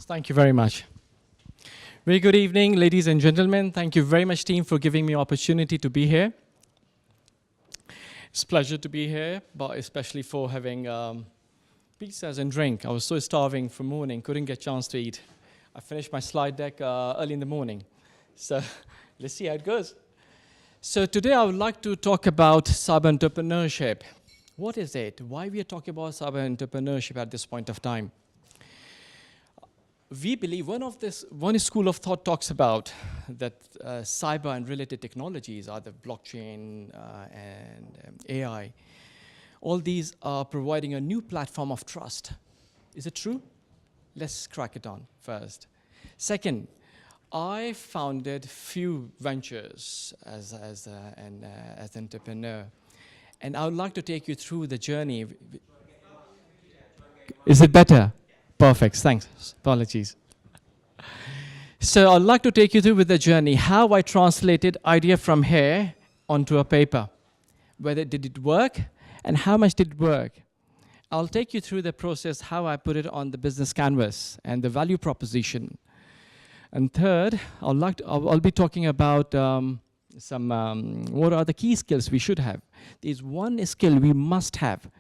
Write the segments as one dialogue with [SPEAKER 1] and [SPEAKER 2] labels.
[SPEAKER 1] Thank you very much. Very good evening, ladies and gentlemen. Thank you very much, team, for giving me opportunity to be here. It's a pleasure to be here, but especially for having pizzas and drink. I was so starving from morning, couldn't get a chance to eat. I finished my slide deck early in the morning. So let's see how it goes. So today I would like to talk about cyber entrepreneurship. What is it? Why we are talking about cyber entrepreneurship at this point of time? We believe one school of thought talks about that cyber and related technologies, either blockchain and AI, all these are providing a new platform of trust. Is it true? Let's crack it on first. Second, I founded few ventures as an entrepreneur, and I would like to take you through the journey. Is it better? Perfect, thanks, apologies. So I'd like to take you through with the journey, how I translated idea from here onto a paper. Whether did it work and how much did it work. I'll take you through the process, how I put it on the business canvas and the value proposition. And third, I'll be talking about what are the key skills we should have. There's one skill we must have.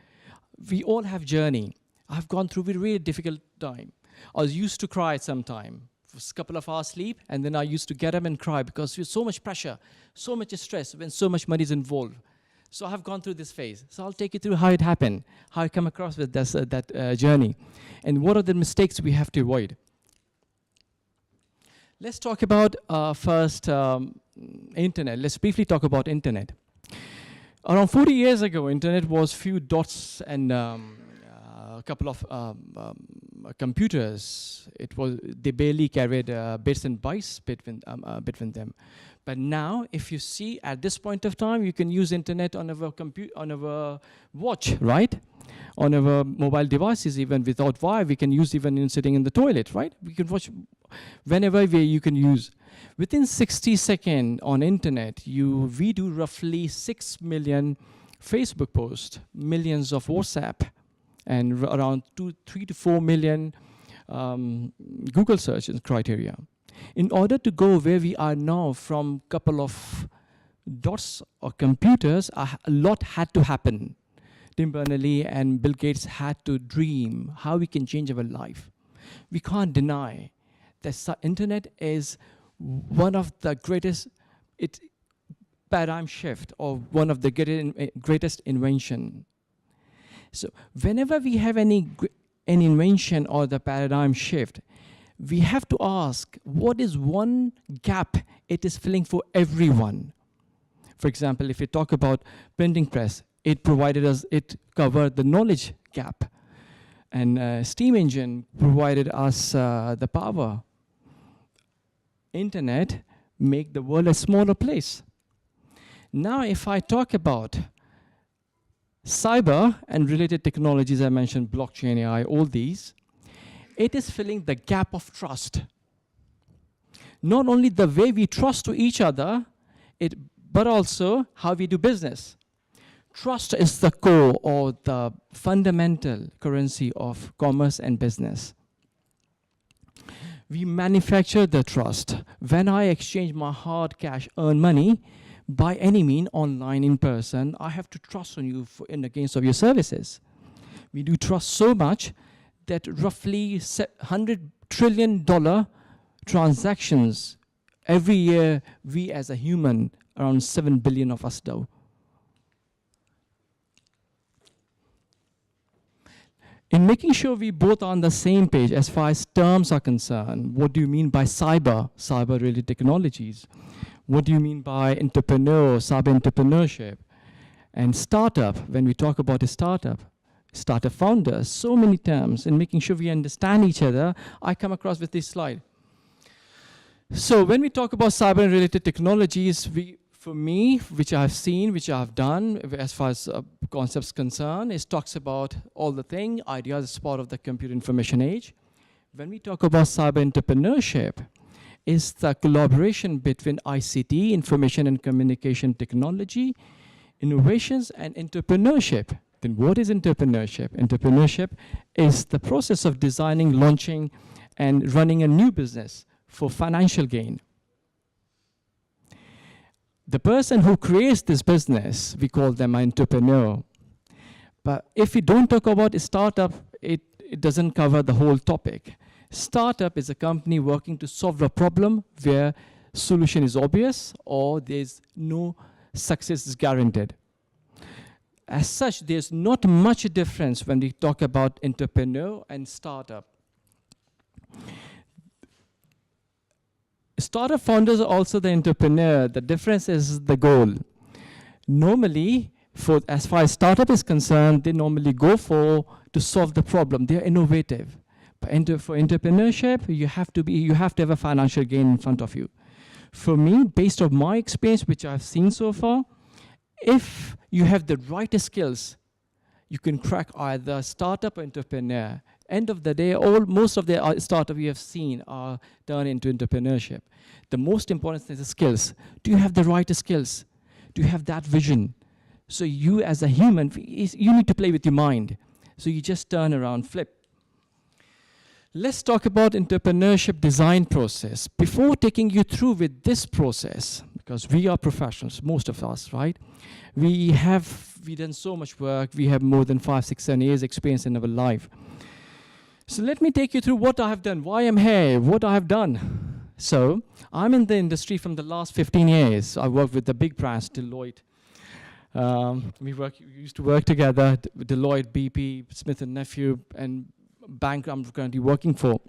[SPEAKER 1] We all have journey. I've gone through a really difficult time. I was used to cry sometime, for a couple of hours sleep, and then I used to get up and cry because there's so much pressure, so much stress, when so much money is involved. So I've gone through this phase. So I'll take you through how it happened, how I come across with this, that journey, and what are the mistakes we have to avoid. Let's talk about first internet. Let's briefly talk about internet. Around 40 years ago, internet was few dots and a couple of computers. They barely carried bits and bytes between them. But now, if you see at this point of time, you can use internet on our watch, right? On our mobile devices, even without wire, we can use even sitting in the toilet, right? We can watch whenever you can use. Within 60 seconds on internet, we do roughly 6 million Facebook posts, millions of WhatsApp, and around 3 to 4 million Google search criteria. In order to go where we are now from couple of dots or computers, a lot had to happen. Tim Berners-Lee and Bill Gates had to dream how we can change our life. We can't deny that internet is one of the greatest paradigm shift, or one of the greatest invention. So whenever we have an invention or the paradigm shift, we have to ask, what is one gap it is filling for everyone? For example, if we talk about printing press, it covered the knowledge gap. And steam engine provided us the power. Internet make the world a smaller place. Now, if I talk about cyber and related technologies, I mentioned blockchain, AI, all these, it is filling the gap of trust. Not only the way we trust to each other, but also how we do business. Trust is the core or the fundamental currency of commerce and business. We manufacture the trust. When I exchange my hard cash, earn money, by any means, online, in person, I have to trust on you in the case of your services. We do trust so much that roughly $100 trillion transactions every year, we as a human, around 7 billion of us do. In making sure we both are on the same page as far as terms are concerned, what do you mean by cyber-related technologies? What do you mean by cyber entrepreneurship? And startup, when we talk about a startup founders, so many terms, and making sure we understand each other, I come across with this slide. So when we talk about cyber-related technologies, for me, which I've seen, which I've done, as far as concepts concerned, it talks about all the ideas as part of the computer information age. When we talk about cyber entrepreneurship, is the collaboration between ICT, information and communication technology, innovations, and entrepreneurship. Then what is entrepreneurship? Entrepreneurship is the process of designing, launching, and running a new business for financial gain. The person who creates this business, we call them an entrepreneur. But if we don't talk about a startup, it doesn't cover the whole topic. Startup is a company working to solve a problem where solution is obvious or there's no success is guaranteed. As such, there's not much difference when we talk about entrepreneur and startup. Startup founders are also the entrepreneur. The difference is the goal. Normally, as far as startup is concerned, they normally go to solve the problem. They're innovative. But for entrepreneurship, you have to have a financial gain in front of you. For me, based on my experience, which I've seen so far, if you have the right skills, you can crack either startup or entrepreneur. End of the day, most of the startups we have seen are turned into entrepreneurship. The most important thing is the skills. Do you have the right skills? Do you have that vision? So you as a human, you need to play with your mind. So you just turn around, flip. Let's talk about entrepreneurship design process. Before taking you through with this process, because we are professionals, most of us, right? We've done so much work. We have more than 5, 6, 7 years experience in our life. So let me take you through what I have done, why I'm here, what I have done. So I'm in the industry from the last 15 years. I work with the big brands, Deloitte. We used to work together, Deloitte, BP, Smith & Nephew, and bank I'm currently working for.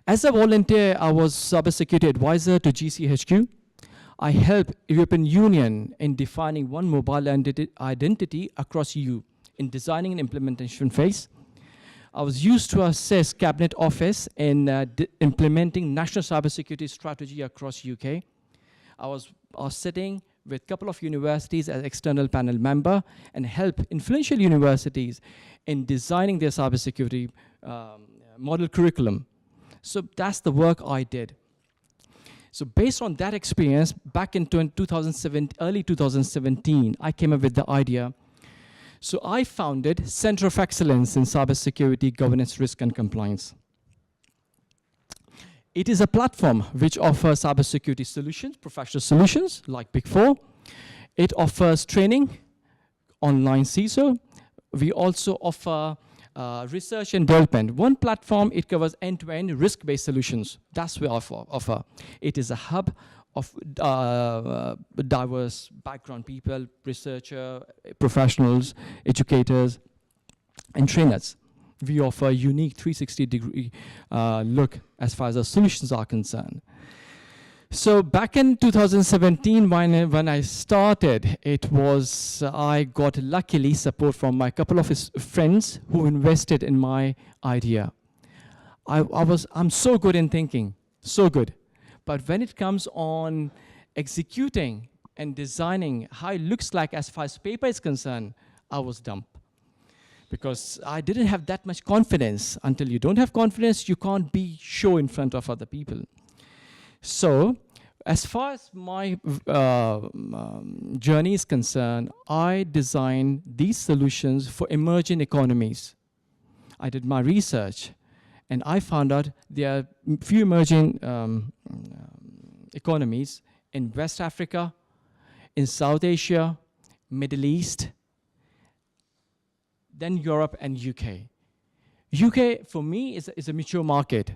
[SPEAKER 1] As a volunteer, I was cybersecurity advisor to GCHQ. I helped European Union in defining one mobile identity across EU in designing an implementation phase. I was used to assess Cabinet Office in implementing national cybersecurity strategy across UK. I was sitting with a couple of universities as external panel member and help influential universities in designing their cybersecurity model curriculum. So that's the work I did. So based on that experience, back in early 2017, I came up with the idea. So I founded Center of Excellence in Cybersecurity, Governance, Risk, and Compliance. It is a platform which offers cybersecurity solutions, professional solutions like Big Four. It offers training, online CISO. We also offer research and development. One platform, it covers end-to-end risk-based solutions. That's what we offer. It is a hub of diverse background people, researchers, professionals, educators, and trainers. We offer a unique 360-degree look as far as the solutions are concerned. So back in 2017, when I started, I got luckily support from my couple of friends who invested in my idea. I'm so good in thinking, so good. But when it comes on executing and designing how it looks like as far as paper is concerned, I was dumb. Because I didn't have that much confidence. Until you don't have confidence, you can't be show in front of other people. So as far as my journey is concerned, I designed these solutions for emerging economies. I did my research, and I found out there are few emerging economies in West Africa, in South Asia, Middle East, then Europe and UK. UK, for me, is a mature market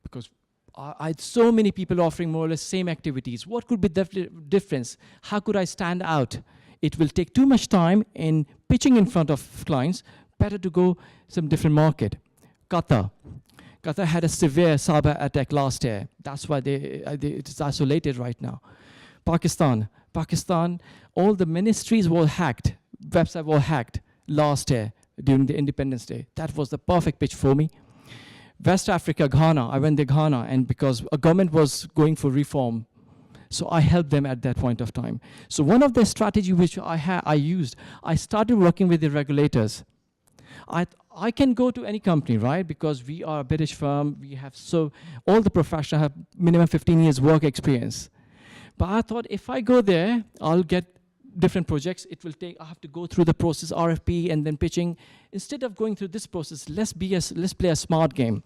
[SPEAKER 1] because I had so many people offering more or less same activities. What could be the difference? How could I stand out? It will take too much time in pitching in front of clients. Better to go some different market. Qatar had a severe cyber attack last year. That's why it's isolated right now. Pakistan, all the ministries were hacked. Websites were hacked last year during the Independence Day. That was the perfect pitch for me. West Africa, Ghana, I went to Ghana, and because a government was going for reform, so I helped them at that point of time. So one of the strategies which I used, I started working with the regulators. I can go to any company, right? Because we are a British firm, we have all the professionals have minimum 15 years work experience. But I thought if I go there, I'll get different projects, it will take, I have to go through the process, RFP and then pitching. Instead of going through this process, let's play a smart game.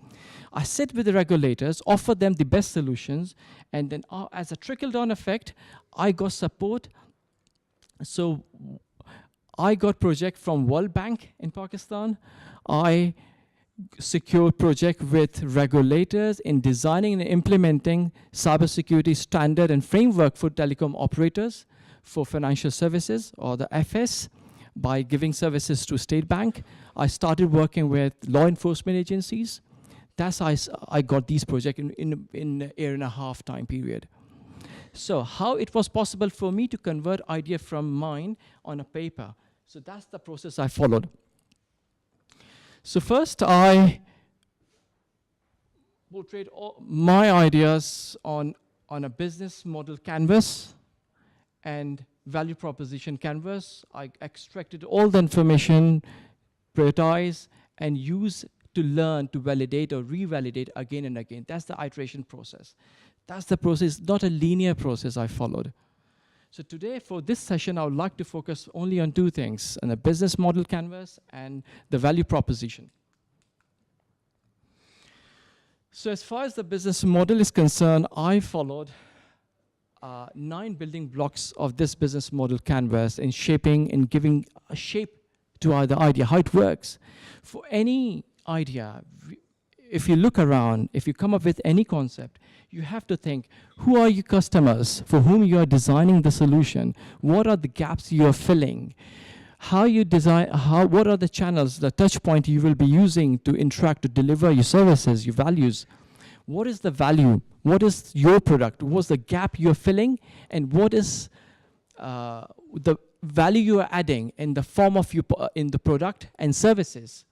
[SPEAKER 1] I sit with the regulators, offer them the best solutions, and then as a trickle-down effect, I got support. So I got project from World Bank in Pakistan. I secured project with regulators in designing and implementing cybersecurity standard and framework for telecom operators for financial services, or the FS, by giving services to State Bank. I started working with law enforcement agencies. That's how I got these projects in a year and a half time period. So how it was possible for me to convert idea from mine on a paper. So that's the process I followed. So first I portrayed all my ideas on a business model canvas and value proposition canvas. I extracted all the information, prioritize, and use to learn, to validate or revalidate again and again. That's the iteration process. That's the process, not a linear process I followed. So today, for this session, I would like to focus only on two things, on the business model canvas and the value proposition. So as far as the business model is concerned, I followed 9 building blocks of this business model canvas in shaping and giving a shape to the idea, how it works. For any idea, if you look around, if you come up with any concept, you have to think, who are your customers for whom you are designing the solution? What are the gaps you are filling? How you design, what are the channels, the touch point you will be using to interact, to deliver your services, your values? What is the value? What is your product? What's the gap you're filling? And what is the value you are adding in the form of in the product and services?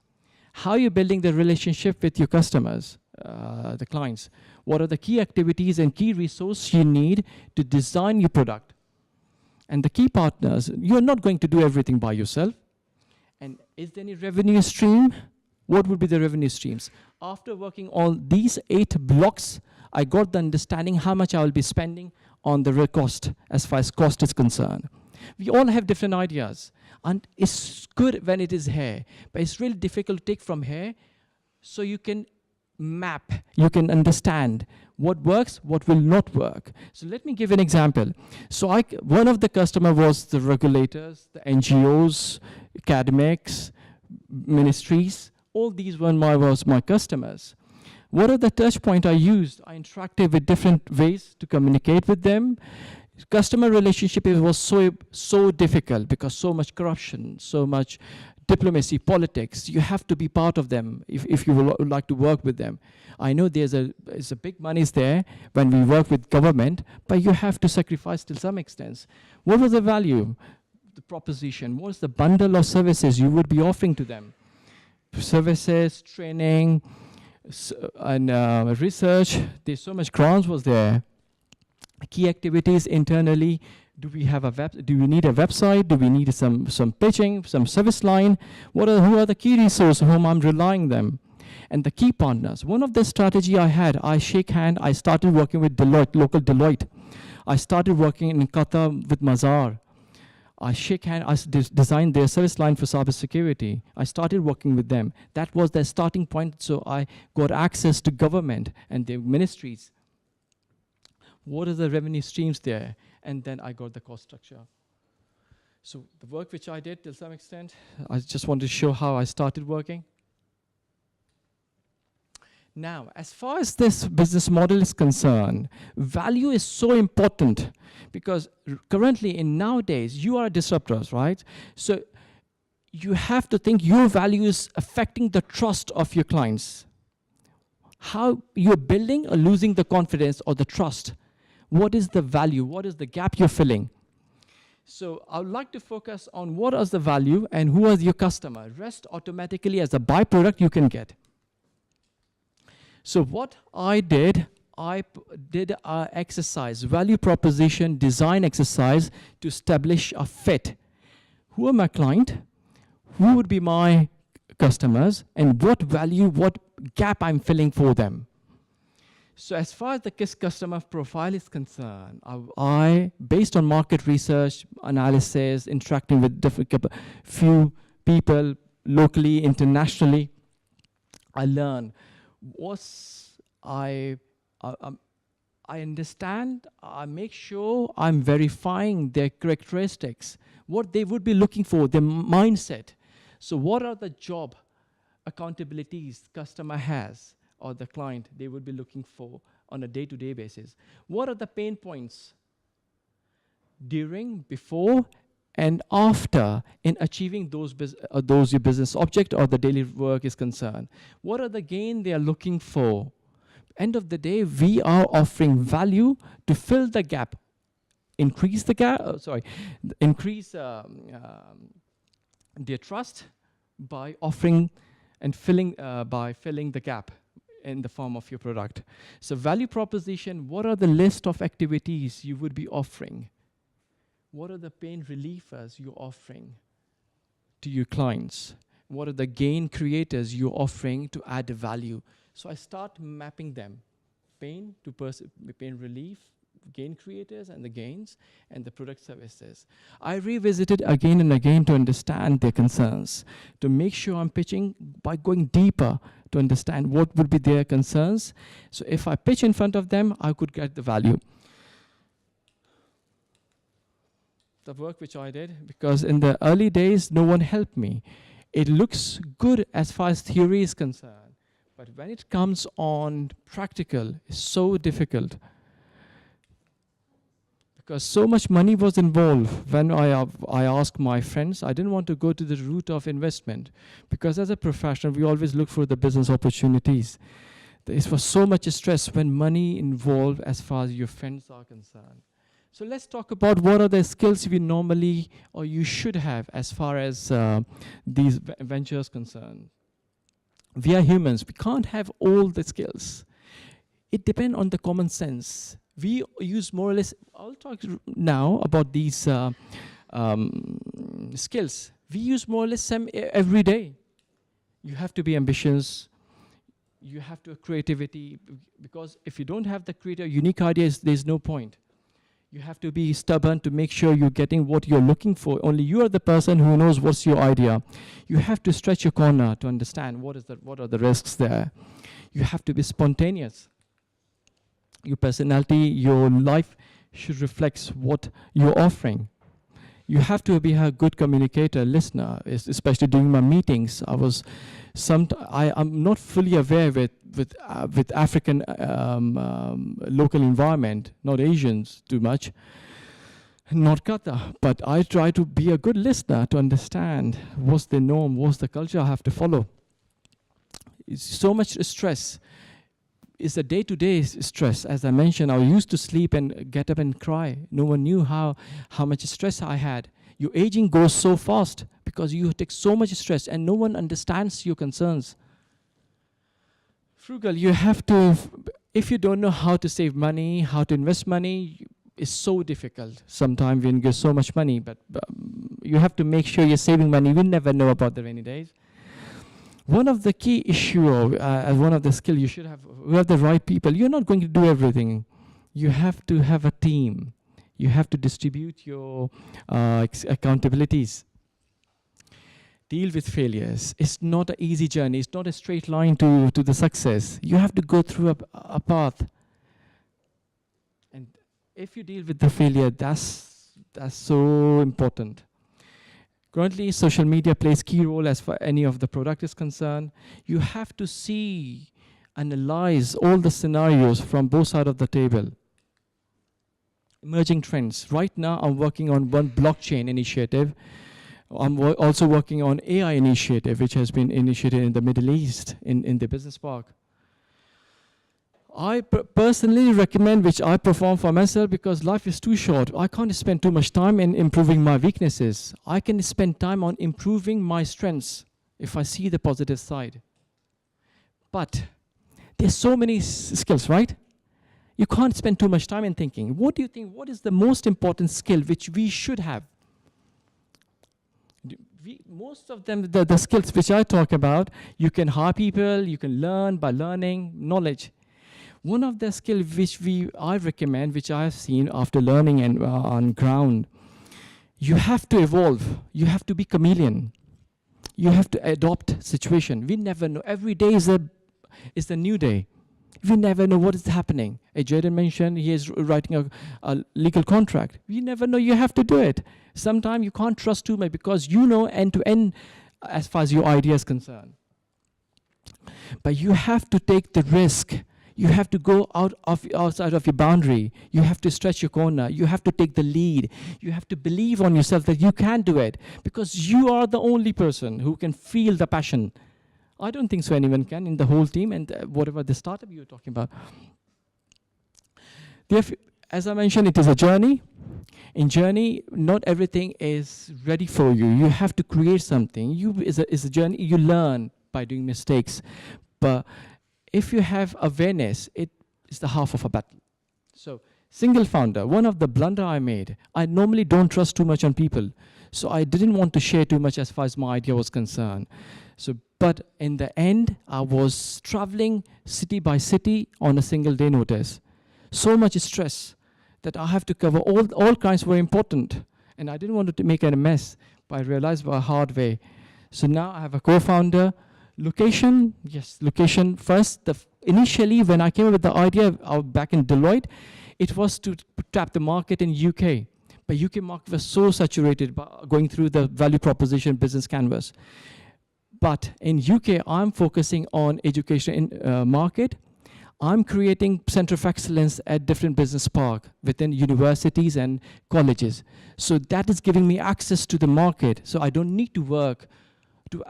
[SPEAKER 1] How are you building the relationship with your customers, the clients? What are the key activities and key resources you need to design your product? And the key partners, you're not going to do everything by yourself. And is there any revenue stream? What would be the revenue streams? After working on these 8 blocks, I got the understanding how much I will be spending on the cost, as far as cost is concerned. We all have different ideas. And it's good when it is here, but it's really difficult to take from here, so you can map, you can understand what works, what will not work. So let me give an example. So one of the customer was the regulators, the NGOs, academics, ministries. All these was my customers. What are the touch point I used? I interacted with different ways to communicate with them. Customer relationship was so difficult because so much corruption, so much diplomacy, politics. You have to be part of them if you would like to work with them. I know there's a big monies there when we work with government, but you have to sacrifice to some extent. What was the value, the proposition? What's the bundle of services you would be offering to them? Services, training, and research. There's so much grounds was there. Key activities internally. Do we have do we need a website? Do we need some pitching, some service line? Who are the key resources whom I'm relying them? And the key partners. One of the strategy I had, I shake hand, I started working with Deloitte, local Deloitte. I started working in Qatar with Mazar. I shake hand, I designed their service line for cybersecurity. I started working with them. That was their starting point, so I got access to government and their ministries. What are the revenue streams there? And then I got the cost structure. So the work which I did to some extent, I just want to show how I started working. Now, as far as this business model is concerned, value is so important because currently in nowadays, you are disruptors, right? So you have to think your value is affecting the trust of your clients. How you're building or losing the confidence or the trust. What is the value? What is the gap you're filling? So I would like to focus on what is the value and who is your customer. Rest automatically as a byproduct you can get. So what I did an exercise, value proposition design exercise to establish a fit. Who are my client? Who would be my customers? And what value, what gap I'm filling for them? So as far as the customer profile is concerned, I based on market research, analysis, interacting with different few people locally, internationally, I learn I understand, I make sure I'm verifying their characteristics, what they would be looking for, their mindset. So what are the job accountabilities customer has or the client they would be looking for on a day-to-day basis? What are the pain points during, before, and after in achieving those your business object or the daily work is concerned? What are the gain they are looking for? End of the day, we are offering value to fill the gap, increase the gap, increase their trust by offering and filling the gap in the form of your product. So value proposition, what are the list of activities you would be offering? What are the pain relievers you're offering to your clients? What are the gain creators you're offering to add value? So I start mapping them, pain to pain relief, gain creators and the gains, and the product services. I revisited again and again to understand their concerns, to make sure I'm pitching by going deeper to understand what would be their concerns. So if I pitch in front of them, I could get the value. The work which I did, because in the early days, no one helped me. It looks good as far as theory is concerned, but when it comes on practical, it's so difficult. Because so much money was involved. When I asked my friends, I didn't want to go to the route of investment, because as a professional, we always look for the business opportunities. There was so much stress when money involved as far as your friends are concerned. So let's talk about what are the skills we normally or you should have as far as these ventures concerned. We are humans. We can't have all the skills. It depends on the common sense. We use more or less, I'll talk now about these skills. We use more or less them every day. You have to be ambitious. You have to have creativity, because if you don't have the creative, unique ideas, there's no point. You have to be stubborn to make sure you're getting what you're looking for. Only you are the person who knows what's your idea. You have to stretch your corner to understand what are the risks there. You have to be spontaneous. Your personality, your life should reflect what you're offering. You have to be a good communicator, listener, especially during my meetings. I'm not fully aware with African local environment, not Asians too much, not Qatar, but I try to be a good listener to understand what's the norm, what's the culture I have to follow. It's so much stress. It's a day-to-day stress. As I mentioned, I used to sleep and get up and cry. No one knew how much stress I had. Your aging goes so fast because you take so much stress and no one understands your concerns. Frugal, you have to, if you don't know how to save money, how to invest money, it's so difficult. Sometimes when you get so much money, but you have to make sure you're saving money. You never know about the rainy days. One of the key issues, one of the skills you should have, you have the right people. You're not going to do everything. You have to have a team. You have to distribute your accountabilities. Deal with failures. It's not an easy journey. It's not a straight line to the success. You have to go through a path. And if you deal with the failure, that's so important. Currently, social media plays key role as far any of the product is concerned. You have to see, analyze all the scenarios from both sides of the table. Emerging trends. Right now, I'm working on one blockchain initiative. I'm also working on AI initiative, which has been initiated in the Middle East, in the business park. I personally recommend, which I perform for myself, because life is too short. I can't spend too much time in improving my weaknesses. I can spend time on improving my strengths if I see the positive side. But there's so many skills, right? You can't spend too much time in thinking. What do you think? What is the most important skill which we should have? Most of them, the skills which I talk about, you can hire people, you can learn by learning knowledge. One of the skills which I recommend, which I have seen after learning and on ground, you have to evolve. You have to be chameleon. You have to adopt situation. We never know. Every day is a new day. We never know what is happening. As Jaden mentioned, he is writing a legal contract. We never know. You have to do it. Sometimes you can't trust too much because you know end to end as far as your idea is concerned. But you have to take the risk. You have to go outside of your boundary. You have to stretch your corner. You have to take the lead. You have to believe on yourself that you can do it because you are the only person who can feel the passion. I don't think so anyone can in the whole team and whatever the startup you were talking about. As I mentioned, it is a journey. In journey, not everything is ready for you. You have to create something. It's a journey. You learn by doing mistakes. But if you have awareness, it is the half of a battle. So, single founder, one of the blunder I made, I normally don't trust too much on people. So I didn't want to share too much as far as my idea was concerned. So, but in the end, I was traveling city by city on a single day notice. So much stress that I have to cover all kinds were important. And I didn't want to make it a mess, but I realized by a hard way. So now I have a co-founder. Location, yes, location first. Initially, when I came up with the idea back in Deloitte, it was to tap the market in UK. But UK market was so saturated by going through the value proposition business canvas. But in UK, I'm focusing on education market. I'm creating center of excellence at different business park within universities and colleges. So that is giving me access to the market. So I don't need to work to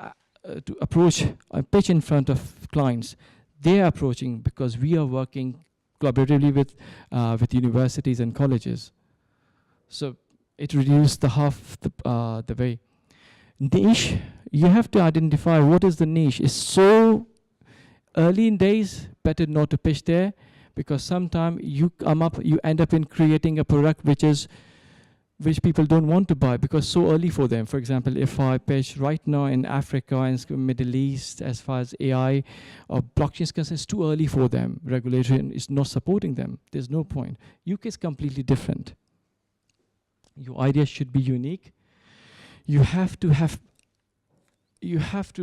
[SPEAKER 1] approach a pitch in front of clients. They are approaching because we are working collaboratively with universities and colleges. So it reduced the half the way. Niche, you have to identify what is the niche. It's so early in days, better not to pitch there because sometimes you end up in creating a product which people don't want to buy because so early for them. For example, if I pitch right now in Africa and Middle East as far as AI or blockchain is concerned, it's too early for them. Regulation is not supporting them. There's no point. UK is completely different. Your idea should be unique. You have to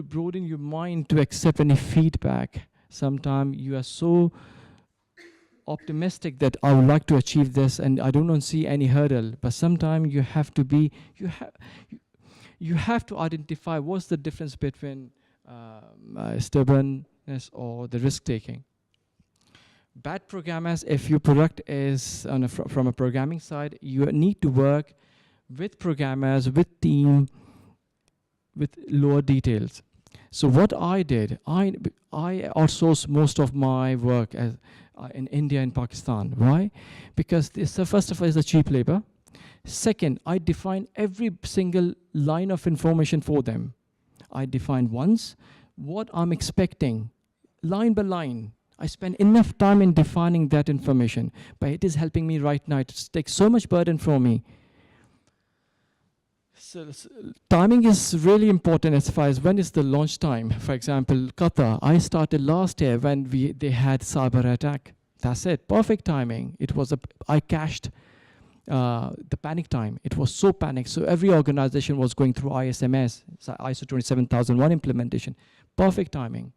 [SPEAKER 1] broaden your mind to accept any feedback. Sometimes you are so optimistic that I would like to achieve this and I don't see any hurdle. But sometimes you have to identify what's the difference between stubbornness or the risk taking. Bad programmers, if your product is from a programming side, you need to work with programmers, with team, with lower details. So what I did, I outsourced most of my work in India and Pakistan. Why? Because first of all, it's a cheap labor. Second, I define every single line of information for them. I define once what I'm expecting, line by line. I spend enough time in defining that information, but it is helping me right now. It takes so much burden from me. So timing is really important as far as when is the launch time. For example, Qatar, I started last year when they had cyber attack. That's it, perfect timing. I cached the panic time. It was so panicked. So every organization was going through ISMS, ISO 27001 implementation. Perfect timing.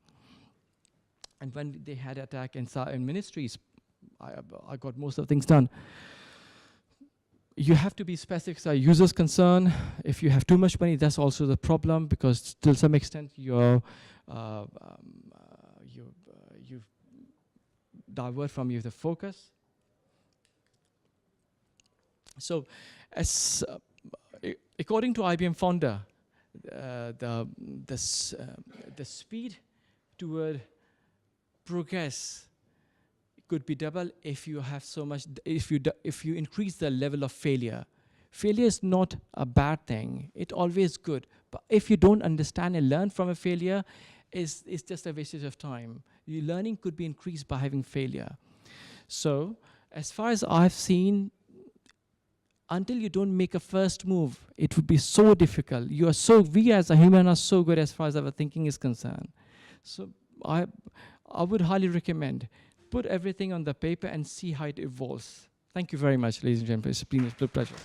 [SPEAKER 1] And when they had attack in ministries, I got most of the things done. You have to be specific. So users' concern. If you have too much money, that's also the problem because to some extent you divert from the focus. So, according to IBM founder, the speed toward progress could be double if you have so much. If you increase the level of failure. Failure is not a bad thing. It's always good. But if you don't understand and learn from a failure, it's just a waste of time. Your learning could be increased by having failure. So, as far as I've seen, until you don't make a first move, it would be so difficult. We as a human are so good as far as our thinking is concerned. So I would highly recommend put everything on the paper and see how it evolves. Thank you very much, ladies and gentlemen. It's been a pleasure.